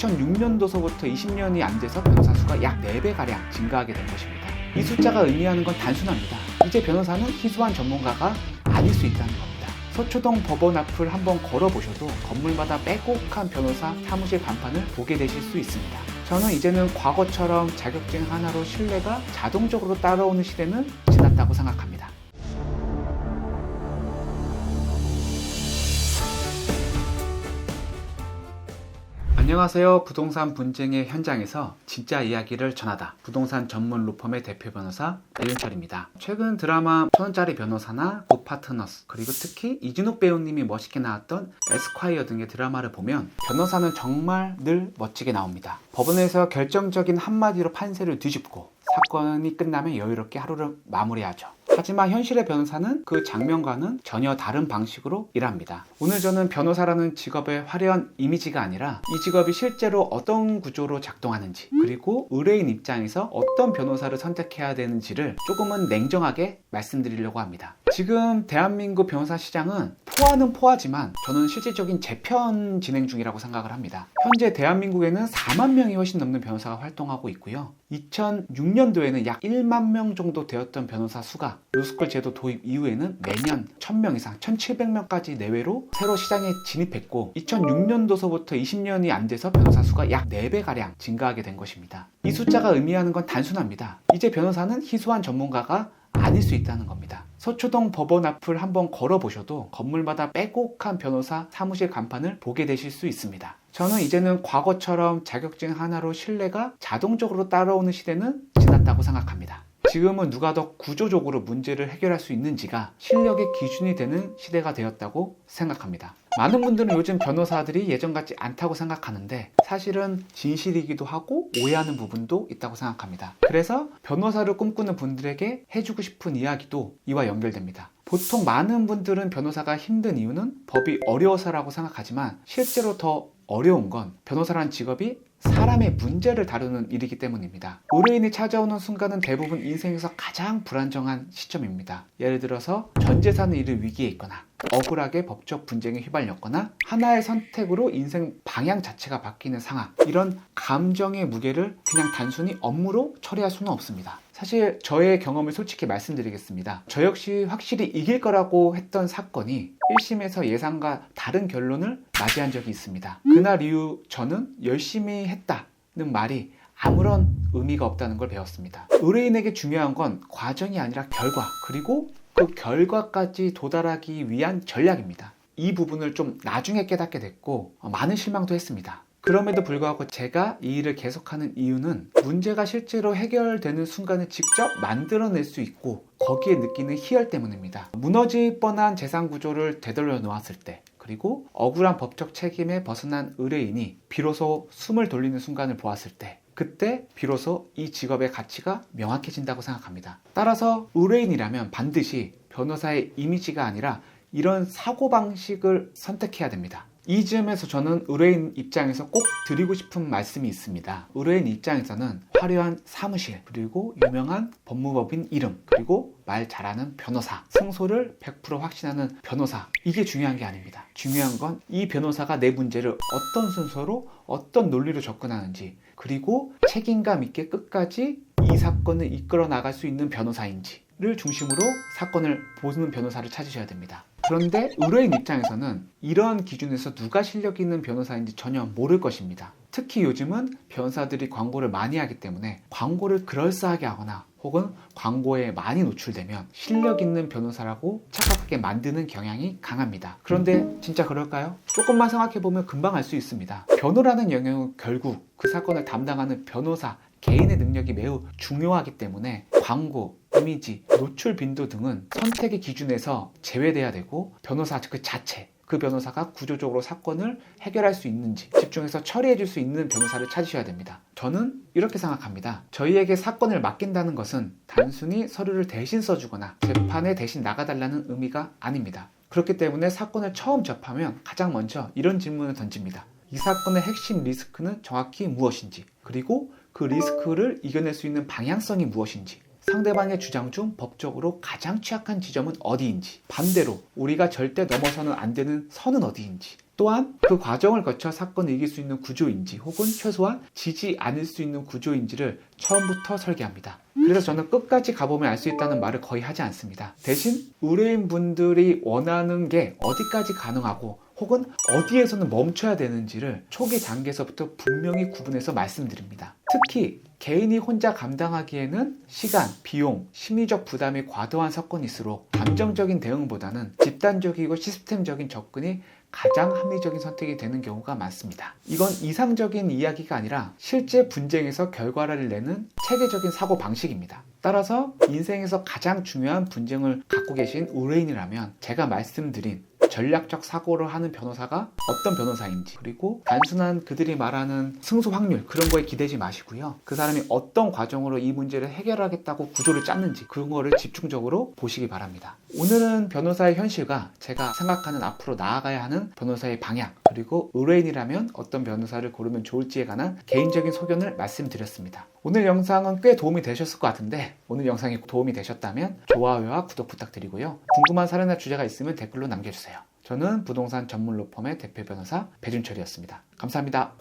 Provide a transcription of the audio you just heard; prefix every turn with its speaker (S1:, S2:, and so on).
S1: 2006년도서부터 20년이 안 돼서 변호사 수가 약 4배가량 증가하게 된 것입니다. 이 숫자가 의미하는 건 단순합니다. 이제 변호사는 희소한 전문가가 아닐 수 있다는 겁니다. 서초동 법원 앞을 한번 걸어보셔도 건물마다 빼곡한 변호사 사무실 간판을 보게 되실 수 있습니다. 저는 이제는 과거처럼 자격증 하나로 신뢰가 자동적으로 따라오는 시대는 지났다고 생각합니다. 안녕하세요. 부동산 분쟁의 현장에서 진짜 이야기를 전하다. 부동산 전문 로펌의 대표 변호사 배윤철입니다. 최근 드라마 1000원짜리 변호사나 굿파트너스, 그리고 특히 이진욱 배우님이 멋있게 나왔던 에스콰이어 등의 드라마를 보면 변호사는 정말 늘 멋지게 나옵니다. 법원에서 결정적인 한마디로 판세를 뒤집고 사건이 끝나면 여유롭게 하루를 마무리하죠. 하지만 현실의 변호사는 그 장면과는 전혀 다른 방식으로 일합니다. 오늘 저는 변호사라는 직업의 화려한 이미지가 아니라 이 직업이 실제로 어떤 구조로 작동하는지, 그리고 의뢰인 입장에서 어떤 변호사를 선택해야 되는지를 조금은 냉정하게 말씀드리려고 합니다. 지금 대한민국 변호사 시장은 포화는 포화지만 저는 실질적인 재편 진행 중이라고 생각을 합니다. 현재 대한민국에는 4만 명이 훨씬 넘는 변호사가 활동하고 있고요. 2006년도에는 약 1만 명 정도 되었던 변호사 수가 로스쿨 제도 도입 이후에는 매년 1000명 이상, 1700명까지 내외로 새로 시장에 진입했고 2006년도서부터 20년이 안 돼서 변호사 수가 약 4배가량 증가하게 된 것입니다. 이 숫자가 의미하는 건 단순합니다. 이제 변호사는 희소한 전문가가 아닐 수 있다는 겁니다. 서초동 법원 앞을 한번 걸어보셔도 건물마다 빼곡한 변호사 사무실 간판을 보게 되실 수 있습니다. 저는 이제는 과거처럼 자격증 하나로 신뢰가 자동적으로 따라오는 시대는 지났다고 생각합니다. 지금은 누가 더 구조적으로 문제를 해결할 수 있는지가 실력의 기준이 되는 시대가 되었다고 생각합니다. 많은 분들은 요즘 변호사들이 예전 같지 않다고 생각하는데 사실은 진실이기도 하고 오해하는 부분도 있다고 생각합니다. 그래서 변호사를 꿈꾸는 분들에게 해주고 싶은 이야기도 이와 연결됩니다. 보통 많은 분들은 변호사가 힘든 이유는 법이 어려워서라고 생각하지만 실제로 더 어려운 건 변호사라는 직업이 사람의 문제를 다루는 일이기 때문입니다. 의뢰인이 찾아오는 순간은 대부분 인생에서 가장 불안정한 시점입니다. 예를 들어서 전 재산을 잃을 위기에 있거나 억울하게 법적 분쟁에 휘말렸거나 하나의 선택으로 인생 방향 자체가 바뀌는 상황, 이런 감정의 무게를 그냥 단순히 업무로 처리할 수는 없습니다. 사실 저의 경험을 솔직히 말씀드리겠습니다. 저 역시 확실히 이길 거라고 했던 사건이 1심에서 예상과 다른 결론을 맞이한 적이 있습니다. 그날 이후 저는 열심히 했다는 말이 아무런 의미가 없다는 걸 배웠습니다. 의뢰인에게 중요한 건 과정이 아니라 결과, 그리고 그 결과까지 도달하기 위한 전략입니다. 이 부분을 좀 나중에 깨닫게 됐고 많은 실망도 했습니다. 그럼에도 불구하고 제가 이 일을 계속하는 이유는 문제가 실제로 해결되는 순간을 직접 만들어낼 수 있고 거기에 느끼는 희열 때문입니다. 무너질 뻔한 재산 구조를 되돌려 놓았을 때, 그리고 억울한 법적 책임에 벗어난 의뢰인이 비로소 숨을 돌리는 순간을 보았을 때, 그때 비로소 이 직업의 가치가 명확해진다고 생각합니다. 따라서 의뢰인이라면 반드시 변호사의 이미지가 아니라 이런 사고방식을 선택해야 됩니다. 이 점에서 저는 의뢰인 입장에서 꼭 드리고 싶은 말씀이 있습니다. 의뢰인 입장에서는 화려한 사무실, 그리고 유명한 법무법인 이름, 그리고 말 잘하는 변호사, 승소를 100% 확신하는 변호사, 이게 중요한 게 아닙니다. 중요한 건 이 변호사가 내 문제를 어떤 순서로, 어떤 논리로 접근하는지, 그리고 책임감 있게 끝까지 이 사건을 이끌어 나갈 수 있는 변호사인지를 중심으로 사건을 보는 변호사를 찾으셔야 됩니다. 그런데 의뢰인 입장에서는 이러한 기준에서 누가 실력 있는 변호사인지 전혀 모를 것입니다. 특히 요즘은 변호사들이 광고를 많이 하기 때문에 광고를 그럴싸하게 하거나 혹은 광고에 많이 노출되면 실력 있는 변호사라고 착각하게 만드는 경향이 강합니다. 그런데 진짜 그럴까요? 조금만 생각해보면 금방 알 수 있습니다. 변호라는 영역은 결국 그 사건을 담당하는 변호사 개인의 능력이 매우 중요하기 때문에 광고, 이미지, 노출 빈도 등은 선택의 기준에서 제외돼야 되고 변호사 그 자체, 그 변호사가 구조적으로 사건을 해결할 수 있는지 집중해서 처리해 줄 수 있는 변호사를 찾으셔야 됩니다. 저는 이렇게 생각합니다. 저희에게 사건을 맡긴다는 것은 단순히 서류를 대신 써주거나 재판에 대신 나가달라는 의미가 아닙니다. 그렇기 때문에 사건을 처음 접하면 가장 먼저 이런 질문을 던집니다. 이 사건의 핵심 리스크는 정확히 무엇인지, 그리고 그 리스크를 이겨낼 수 있는 방향성이 무엇인지, 상대방의 주장 중 법적으로 가장 취약한 지점은 어디인지, 반대로 우리가 절대 넘어서는 안 되는 선은 어디인지, 또한 그 과정을 거쳐 사건을 이길 수 있는 구조인지 혹은 최소한 지지 않을 수 있는 구조인지를 처음부터 설계합니다. 그래서 저는 끝까지 가보면 알 수 있다는 말을 거의 하지 않습니다. 대신 의뢰인분들이 원하는 게 어디까지 가능하고 혹은 어디에서는 멈춰야 되는지를 초기 단계에서부터 분명히 구분해서 말씀드립니다. 특히 개인이 혼자 감당하기에는 시간, 비용, 심리적 부담이 과도한 사건일수록 감정적인 대응보다는 집단적이고 시스템적인 접근이 가장 합리적인 선택이 되는 경우가 많습니다. 이건 이상적인 이야기가 아니라 실제 분쟁에서 결과를 내는 체계적인 사고 방식입니다. 따라서 인생에서 가장 중요한 분쟁을 갖고 계신 의뢰인이라면 제가 말씀드린 전략적 사고를 하는 변호사가 어떤 변호사인지, 그리고 단순한 그들이 말하는 승소 확률 그런 거에 기대지 마시고요. 그 사람이 어떤 과정으로 이 문제를 해결하겠다고 구조를 짰는지 그런 거를 집중적으로 보시기 바랍니다. 오늘은 변호사의 현실과 제가 생각하는 앞으로 나아가야 하는 변호사의 방향, 그리고 의뢰인이라면 어떤 변호사를 고르면 좋을지에 관한 개인적인 소견을 말씀드렸습니다. 오늘 영상은 꽤 도움이 되셨을 것 같은데, 오늘 영상이 도움이 되셨다면 좋아요와 구독 부탁드리고요. 궁금한 사례나 주제가 있으면 댓글로 남겨주세요. 저는 부동산 전문 로펌의 대표 변호사 배준철이었습니다. 감사합니다.